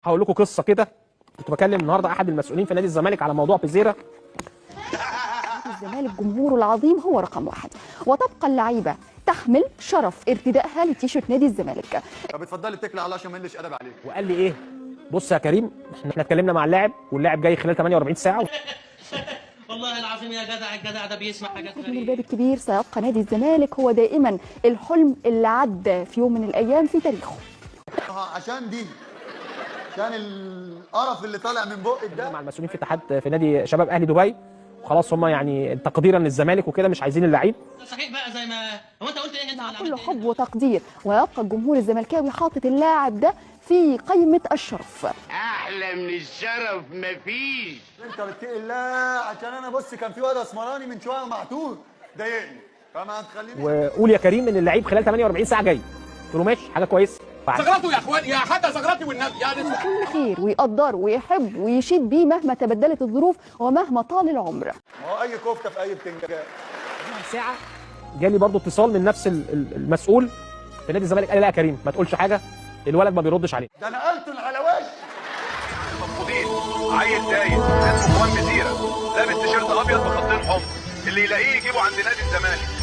هقول لكم قصه كده. كنت بكلم النهارده احد المسؤولين في نادي الزمالك على موضوع بيزيرا. الزمالك جمهوره العظيم هو رقم واحد، وتبقى اللعيبه تحمل شرف ارتدائها لتيشيرت نادي الزمالك. طب اتفضلي اتكلي على الله عشان ما نقلش ادب عليك. وقال لي ايه؟ بص يا كريم، احنا اتكلمنا مع اللاعب واللاعب جاي خلال 48 ساعه. والله العظيم يا جدع، الجدع ده بيسمع حاجات من غريبة. الباب الكبير سيبقى نادي الزمالك هو دائما الحلم اللي عدى في يوم من الايام في تاريخه. عشان دي عشان القرف اللي طالع من بقك ده. مع المسؤولين في اتحاد في نادي شباب اهلي دبي، وخلاص هم يعني تقديرا للزمالك وكده مش عايزين اللعيب. صحيح بقى زي ما هو انت قلت ايه، انت على كل حب وتقدير، ويبقى الجمهور الزملكاوي حاطط اللاعب ده في قائمه الشرف. احلى من الشرف مفيش. انت بتقي الله عشان انا بص كان في واد اسمراني من شويه معتوه ضايقني فما هتخليني. وقول يا كريم ان اللعيب خلال 48 ساعه جاي. قلت له ماشي، حاجه كويسه. زغرته يا اخوان، يا حتى زغرتي والنبي يا نسوان. كل خير ويقدره ويحب ويشيد بيه مهما تبدلت الظروف ومهما طال العمر. ما هو اي كفته في اي بتنجان. ساعه جالي برضو اتصال من نفس المسؤول في نادي الزمالك، قال لي لا يا كريم ما تقولش حاجه، الولد ما بيردش عليه. ده انا قلت على وش. مبسوطين. عيل تايه اسمه اخوان بزيرة، لابس تيشيرت ابيض بخطين حمر، اللي يلاقيه يجيبه عند نادي الزمالك.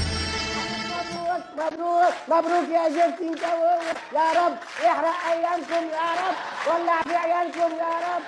مبروك مبروك يا زفتي انت وهو، يا رب يحرق ايامكم، يا رب ولع في عيالكم يا رب.